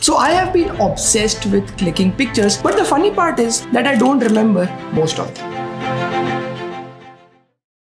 So I have been obsessed with clicking pictures, but the funny part is that I don't remember most of them.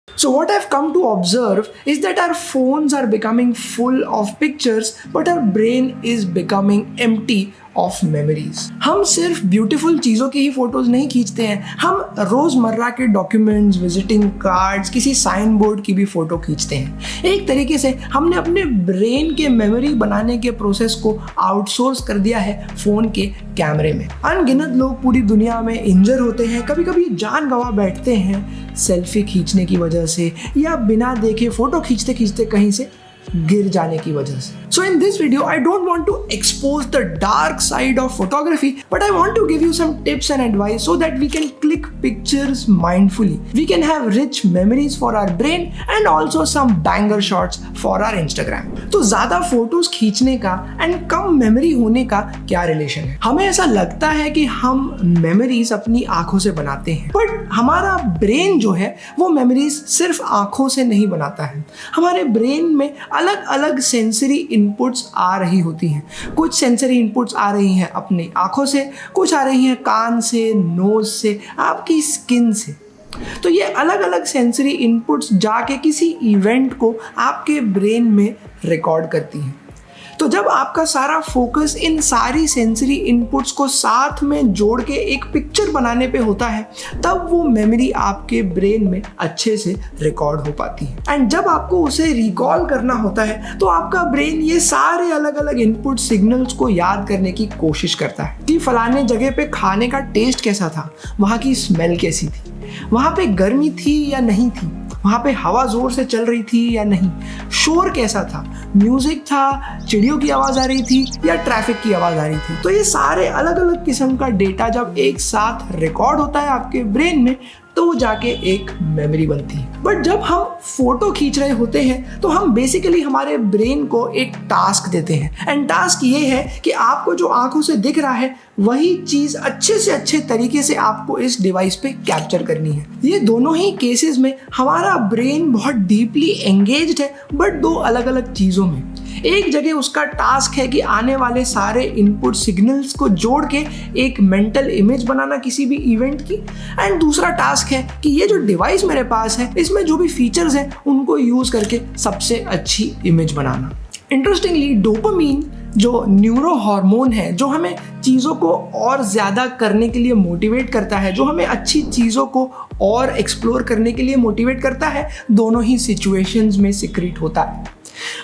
So what I've come to observe is that our phones are becoming full of pictures, but our brain is becoming empty of memories. हम सिर्फ beautiful चीज़ों की ही photos नहीं खींचते हैं, हम रोज़मर्रा के डॉक्यूमेंट्स, विजिटिंग कार्ड्स, किसी साइन बोर्ड की भी फ़ोटो खींचते हैं। एक तरीके से हमने अपने ब्रेन के मेमोरी बनाने के प्रोसेस को आउटसोर्स कर दिया है फ़ोन के कैमरे में। अनगिनत लोग पूरी दुनिया में इंजर होते हैं, कभी कभी जान गंवा बैठते हैं सेल्फी खींचने की वजह से, या बिना देखे फ़ोटो खींचते खींचते कहीं से गिर जाने की वजह से। So in this video, I don't want to expose the dark side of photography, but I want to give you some tips and advice so that we can click pictures mindfully. We can have rich memories for our brain and also some banger shots for our Instagram. तो ज़्यादा photos खींचने का and come memory होने का क्या relation है? हमें ऐसा लगता है कि हम मेमोरीज अपनी आंखों से बनाते हैं, बट हमारा ब्रेन जो है वो मेमोरीज सिर्फ आंखों से नहीं बनाता है। हमारे ब्रेन में अलग अलग सेंसरी इनपुट्स आ रही होती हैं। कुछ सेंसरी इनपुट्स आ रही हैं अपनी आंखों से, कुछ आ रही हैं कान से, नोज से, आपकी स्किन से। तो ये अलग अलग सेंसरी इनपुट्स जाके किसी इवेंट को आपके ब्रेन में रिकॉर्ड करती हैं। तो जब आपका सारा फोकस इन सारी सेंसरी इनपुट्स को साथ में जोड़ के एक पिक्चर बनाने पे होता है, तब वो मेमोरी आपके ब्रेन में अच्छे से रिकॉर्ड हो पाती है। एंड जब आपको उसे रिकॉल करना होता है तो आपका ब्रेन ये सारे अलग अलग इनपुट सिग्नल्स को याद करने की कोशिश करता है कि फलाने जगह पे खाने का टेस्ट कैसा था, वहाँ की स्मेल कैसी थी, वहाँ पे गर्मी थी या नहीं थी, वहाँ पे हवा जोर से चल रही थी या नहीं, शोर कैसा था, म्यूजिक था, चिड़ियों की आवाज़ आ रही थी या ट्रैफिक की आवाज़ आ रही थी। तो ये सारे अलग अलग किस्म का डेटा जब एक साथ रिकॉर्ड होता है आपके ब्रेन में, तो वो जाके एक मेमोरी बनती है। बट जब हम फोटो खींच रहे होते हैं तो हम बेसिकली हमारे ब्रेन को एक टास्क देते हैं, एंड टास्क ये है कि आपको जो आंखों से दिख रहा है वही चीज़ अच्छे से अच्छे तरीके से आपको इस डिवाइस पे कैप्चर करनी है। ये दोनों ही केसेस में हमारा ब्रेन बहुत डीपली एंगेज्ड है, बट दो अलग अलग चीज़ों में। एक जगह उसका टास्क है कि आने वाले सारे इनपुट सिग्नल्स को जोड़ के एक मेंटल इमेज बनाना किसी भी इवेंट की, एंड दूसरा टास्क है कि ये जो डिवाइस मेरे पास है इसमें जो भी फीचर्स हैं उनको यूज़ करके सबसे अच्छी इमेज बनाना। इंटरेस्टिंगली डोपामीन जो न्यूरो हार्मोन है, जो हमें चीज़ों को और ज़्यादा करने के लिए मोटिवेट करता है, जो हमें अच्छी चीज़ों को और एक्सप्लोर करने के लिए मोटिवेट करता है, दोनों ही सिचुएशंस में सिक्रीट होता है।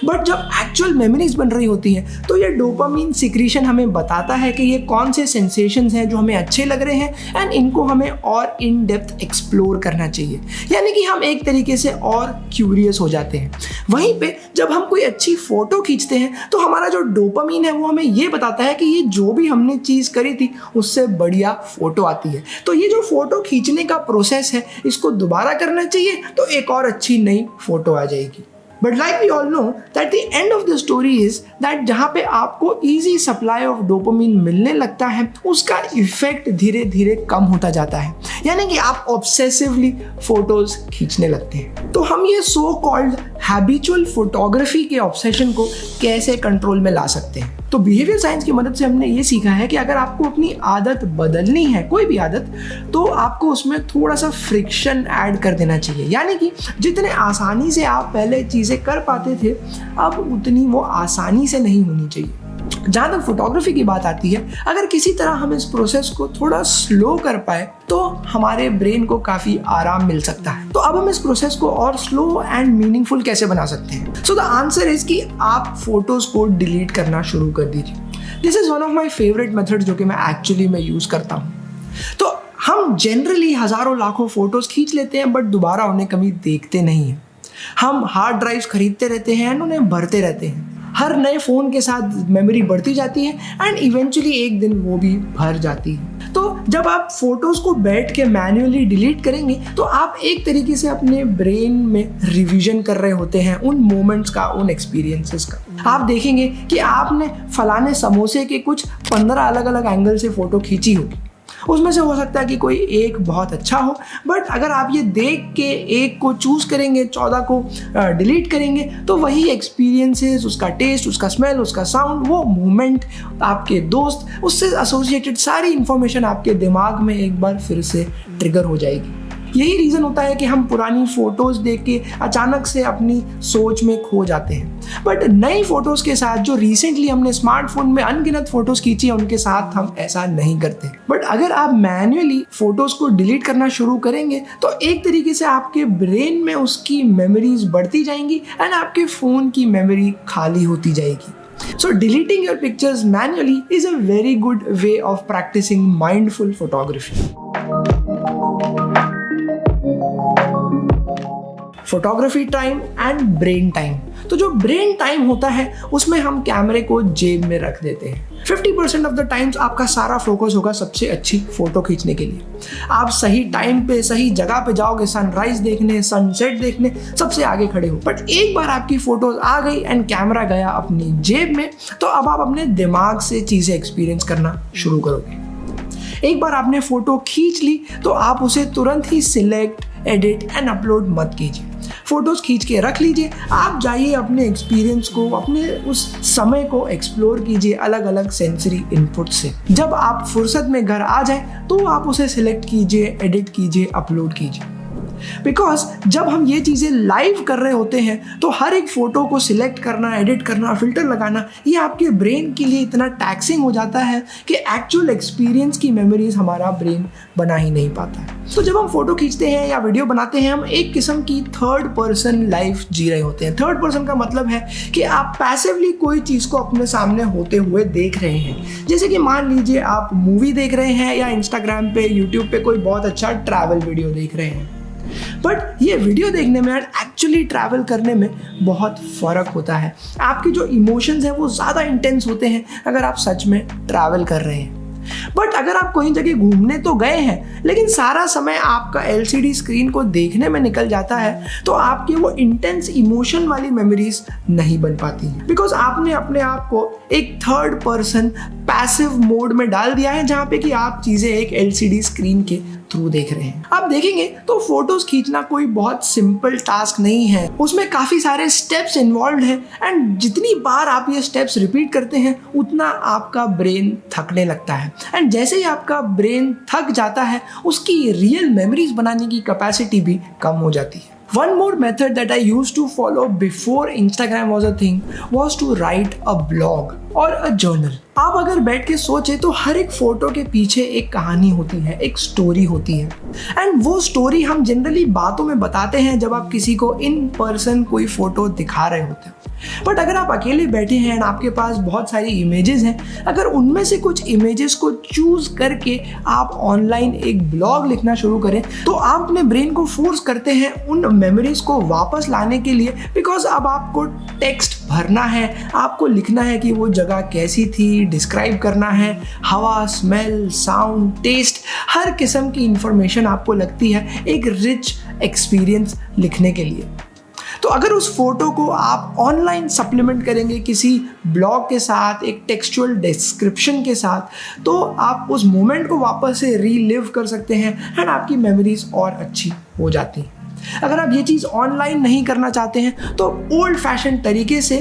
बट जब एक्चुअल मेमोरीज बन रही होती हैं तो ये डोपामीन सिक्रीशन हमें बताता है कि ये कौन से सेंसेशंस हैं जो हमें अच्छे लग रहे हैं, एंड इनको हमें और इन डेप्थ एक्सप्लोर करना चाहिए। यानी कि हम एक तरीके से और क्यूरियस हो जाते हैं। वहीं पे जब हम कोई अच्छी फ़ोटो खींचते हैं तो हमारा जो डोपामीन है वो हमें ये बताता है कि ये जो भी हमने चीज़ करी थी उससे बढ़िया फ़ोटो आती है। तो ये जो फ़ोटो खींचने का प्रोसेस है इसको दोबारा करना चाहिए तो एक और अच्छी नई फ़ोटो आ जाएगी। But like we all know that the end of the story is that जहाँ पे आपको easy supply of dopamine मिलने लगता है उसका इफेक्ट धीरे धीरे कम होता जाता है, यानी कि आप ऑब्सेसिवली फोटोज खींचने लगते हैं। तो हम ये सो कॉल्ड हैबिचुअल फोटोग्राफी के ऑब्सेशन को कैसे कंट्रोल में ला सकते हैं? तो बिहेवियर साइंस की मदद से हमने ये सीखा है कि अगर आपको अपनी आदत बदलनी है, कोई भी आदत, तो आपको उसमें थोड़ा सा फ्रिक्शन ऐड कर देना चाहिए। यानी कि जितने आसानी से आप पहले चीज़ें कर पाते थे, अब उतनी वो आसानी से नहीं होनी चाहिए। जहाँ तक फोटोग्राफी की बात आती है, अगर किसी तरह हम इस प्रोसेस को थोड़ा स्लो कर पाए तो हमारे ब्रेन को काफ़ी आराम मिल सकता है। तो अब हम इस प्रोसेस को और स्लो एंड मीनिंगफुल कैसे बना सकते हैं? सो द आंसर इज कि आप फोटोज को डिलीट करना शुरू कर दीजिए। This is one of my favourite method जो कि मैं एक्चुअली यूज़ करता हूँ। तो हम जनरली हज़ारों लाखों फोटोज़ खींच लेते हैं, बट दोबारा उन्हें कभी देखते नहीं हैं। हम हार्ड ड्राइव्स खरीदते रहते हैं एंड उन्हें भरते रहते हैं। हर नए फ़ोन के साथ मेमोरी बढ़ती जाती है एंड इवेंचुअली एक दिन वो भी भर जाती है। तो जब आप फोटोज़ को बैठ के मैन्युअली डिलीट करेंगे तो आप एक तरीके से अपने ब्रेन में रिवीजन कर रहे होते हैं उन मोमेंट्स का, उन एक्सपीरियंसेस का। आप देखेंगे कि आपने फलाने समोसे के कुछ 15 अलग अलग एंगल से फ़ोटो खींची होगी, उसमें से हो सकता है कि कोई एक बहुत अच्छा हो, बट अगर आप ये देख के एक को चूज करेंगे, 14 को डिलीट करेंगे, तो वही एक्सपीरियंसेस, उसका टेस्ट, उसका स्मेल, उसका साउंड, वो मोमेंट, आपके दोस्त, उससे एसोसिएटेड सारी इंफॉर्मेशन आपके दिमाग में एक बार फिर से ट्रिगर हो जाएगी। यही रीज़न होता है कि हम पुरानी फ़ोटोज़ देख के अचानक से अपनी सोच में खो जाते हैं, बट नई फ़ोटोज़ के साथ जो रिसेंटली हमने स्मार्टफोन में अनगिनत फ़ोटोज़ खींची है उनके साथ हम ऐसा नहीं करते। बट अगर आप मैन्युअली फ़ोटोज़ को डिलीट करना शुरू करेंगे तो एक तरीके से आपके ब्रेन में उसकी मेमोरीज बढ़ती जाएंगी एंड आपके फ़ोन की मेमोरी खाली होती जाएगी। So deleting your pictures manually is a very good way of practicing mindful photography. Photography time and brain time. तो जो ब्रेन टाइम होता है उसमें हम कैमरे को जेब में रख देते हैं। 50% ऑफ द टाइम्स आपका सारा फोकस होगा सबसे अच्छी फोटो खींचने के लिए। आप सही टाइम पे सही जगह पे जाओगे, सनराइज देखने, सनसेट देखने, सबसे आगे खड़े हो। बट एक बार आपकी फोटोज आ गई एंड कैमरा गया अपनी जेब में, तो अब आप अपने दिमाग से चीज़ें एक्सपीरियंस करना शुरू करोगे। एक बार आपने फोटो खींच ली तो आप उसे तुरंत ही सिलेक्ट, एडिट एंड अपलोड मत कीजिए। फोटोज खींच के रख लीजिए, आप जाइए अपने एक्सपीरियंस को, अपने उस समय को एक्सप्लोर कीजिए अलग अलग सेंसरी इनपुट से। जब आप फुर्सत में घर आ जाए तो आप उसे सिलेक्ट कीजिए, एडिट कीजिए, अपलोड कीजिए। बिकॉज जब हम ये चीज़ें लाइव कर रहे होते हैं तो हर एक फोटो को सिलेक्ट करना, एडिट करना, फिल्टर लगाना, ये आपके ब्रेन के लिए इतना टैक्सिंग हो जाता है कि एक्चुअल एक्सपीरियंस की मेमोरीज हमारा ब्रेन बना ही नहीं पाता है। तो जब हम फोटो खींचते हैं या वीडियो बनाते हैं, हम एक किस्म की थर्ड पर्सन लाइफ जी रहे होते हैं। थर्ड पर्सन का मतलब है कि आप पैसिवली कोई चीज़ को अपने सामने होते हुए देख रहे हैं। जैसे कि मान लीजिए आप मूवी देख रहे हैं या इंस्टाग्राम पे, यूट्यूब पे कोई बहुत अच्छा ट्रैवल वीडियो देख रहे हैं। बट ये वीडियो देखने में एक्चुअली ट्रैवल करने में बहुत फ़र्क होता है। आपके जो इमोशंस हैं वो ज़्यादा इंटेंस होते हैं अगर आप सच में ट्रैवल कर रहे हैं। बट अगर आप कोई जगह घूमने तो गए हैं लेकिन सारा समय आपका LCD स्क्रीन को देखने में निकल जाता है, तो आपके वो इंटेंस इमोशन वाली मेमोरीज नहीं बन पाती हैं। बिकॉज आपने अपने आप को एक थर्ड पर्सन पैसिव मोड में डाल दिया है, जहाँ पे कि आप चीज़ें एक LCD स्क्रीन के थ्रू देख रहे हैं। आप देखेंगे तो फोटोज खींचना कोई बहुत सिंपल टास्क नहीं है, उसमें काफ़ी सारे स्टेप्स इन्वॉल्व हैं एंड जितनी बार आप ये स्टेप्स रिपीट करते हैं उतना आपका ब्रेन थकने लगता है। एंड जैसे ही आपका ब्रेन थक जाता है उसकी रियल मेमोरीज बनाने की कैपेसिटी भी कम हो जाती है। One more method that I used to follow before Instagram was a thing was to write a blog or a journal. आप अगर बैठ के सोचे तो हर एक फोटो के पीछे एक कहानी होती है, एक स्टोरी होती है। एंड वो स्टोरी हम जनरली बातों में बताते हैं जब आप किसी को इन पर्सन कोई फोटो दिखा रहे होते हैं। बट अगर आप अकेले बैठे हैं एंड आपके पास बहुत सारी इमेजेस हैं, अगर उनमें से कुछ इमेजेस को चूज करके आप ऑनलाइन एक ब्लॉग लिखना शुरू करें, तो आप अपने ब्रेन को फोर्स करते हैं उन मेमोरीज को वापस लाने के लिए। बिकॉज अब आपको टेक्स्ट भरना है, आपको लिखना है कि वो जगह कैसी थी, डिस्क्राइब करना है, हवा, स्मेल, साउंड, टेस्ट, हर किस्म की इंफॉर्मेशन आपको लगती है एक रिच एक्सपीरियंस लिखने के लिए। तो अगर उस फोटो को आप ऑनलाइन सप्लीमेंट करेंगे किसी ब्लॉग के साथ, एक टेक्सचुअल डिस्क्रिप्शन के साथ, तो आप उस मोमेंट को वापस से रीलिव कर सकते हैं एंड आपकी मेमोरीज और अच्छी हो जाती हैं। अगर आप ये चीज़ ऑनलाइन नहीं करना चाहते हैं तो ओल्ड फैशन तरीके से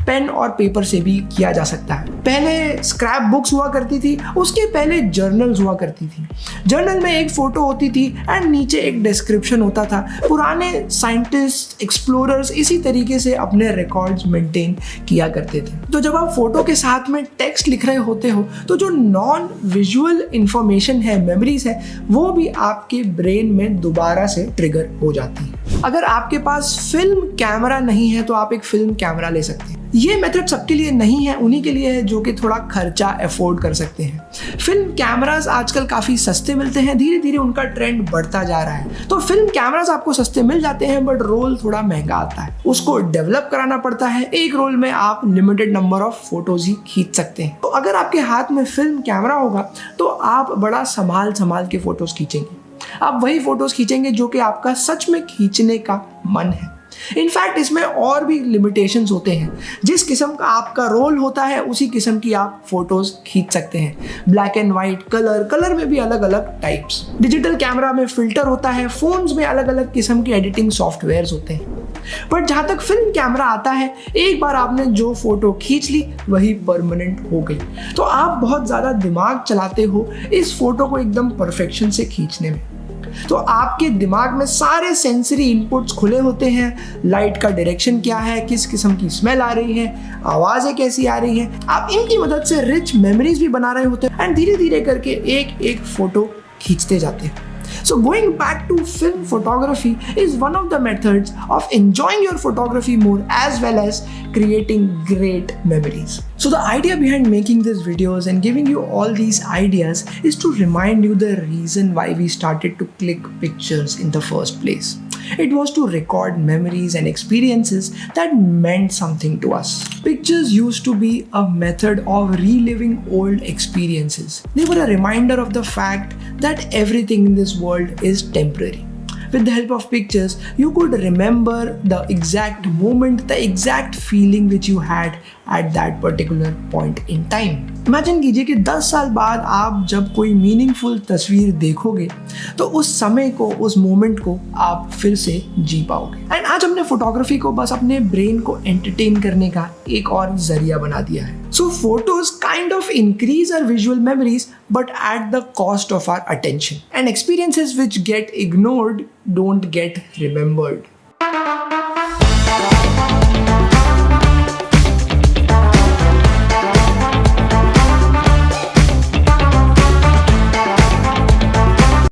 पेन और पेपर से भी किया जा सकता है। पहले स्क्रैप बुक्स हुआ करती थी, उसके पहले जर्नल्स हुआ करती थी। जर्नल में एक फ़ोटो होती थी एंड नीचे एक डिस्क्रिप्शन होता था। पुराने साइंटिस्ट, एक्सप्लोरर्स इसी तरीके से अपने रिकॉर्ड्स मेंटेन किया करते थे। तो जब आप फोटो के साथ में टेक्स्ट लिख रहे होते हो तो जो नॉन विजुअल इंफॉर्मेशन है, मेमोरीज है, वो भी आपके ब्रेन में दोबारा से ट्रिगर हो जाती है। अगर आपके पास फिल्म कैमरा नहीं है तो आप एक फिल्म कैमरा ले सकते हैं। ये मेथड सबके लिए नहीं है, उन्हीं के लिए है जो कि थोड़ा खर्चा अफोर्ड कर सकते हैं। फिल्म कैमरास आजकल काफ़ी सस्ते मिलते हैं, धीरे धीरे उनका ट्रेंड बढ़ता जा रहा है। तो फिल्म कैमरास आपको सस्ते मिल जाते हैं, बट रोल थोड़ा महंगा आता है, उसको डेवलप कराना पड़ता है। एक रोल में आप लिमिटेड नंबर ऑफ फोटोज ही खींच सकते हैं। तो अगर आपके हाथ में फिल्म कैमरा होगा तो आप बड़ा संभाल के फोटोज खींचेंगे। आप वही फोटोज खींचेंगे जो कि आपका सच में खींचने का मन है। इनफैक्ट इसमें और भी लिमिटेशंस होते हैं। जिस किस्म का आपका रोल होता है उसी किस्म की आप फोटोज खींच सकते हैं। ब्लैक एंड वाइट, कलर में भी अलग अलग टाइप्स। डिजिटल कैमरा में फिल्टर होता है, फोन्स में अलग अलग किस्म के एडिटिंग सॉफ्टवेयर्स होते हैं। बट जहां तक फिल्म कैमरा आता है, एक बार आपने जो फोटो खींच ली वही परमानेंट हो गई। तो आप बहुत ज्यादा दिमाग चलाते हो इस फोटो को एकदम परफेक्शन से खींचने में। तो आपके दिमाग में सारे सेंसरी इनपुट्स खुले होते हैं। लाइट का डायरेक्शन क्या है, किस किस्म की स्मेल आ रही है, आवाजें कैसी आ रही हैं, आप इनकी मदद से रिच मेमोरीज भी बना रहे होते हैं एंड धीरे धीरे करके एक एक फोटो खींचते जाते हैं। So going back to film photography is one of the methods of enjoying your photography more as well as creating great memories. So the idea behind making these videos and giving you all these ideas is to remind you the reason why we started to click pictures in the first place. It was to record memories and experiences that meant something to us. Pictures used to be a method of reliving old experiences. They were a reminder of the fact that everything in this world is temporary. With the help of pictures, you could remember the exact moment, the exact feeling which you had at that particular point in time. Imagine कीजिए कि 10 साल बाद आप जब कोई meaningful तस्वीर देखोगे तो उस समय को, उस मोमेंट को आप फिर से जी पाओगे। एंड आज हमने फोटोग्राफी को बस अपने ब्रेन को एंटरटेन करने का एक और जरिया बना दिया है। So photos kind of increase our visual memories but at the cost of our attention. And experiences which get ignored don't get remembered.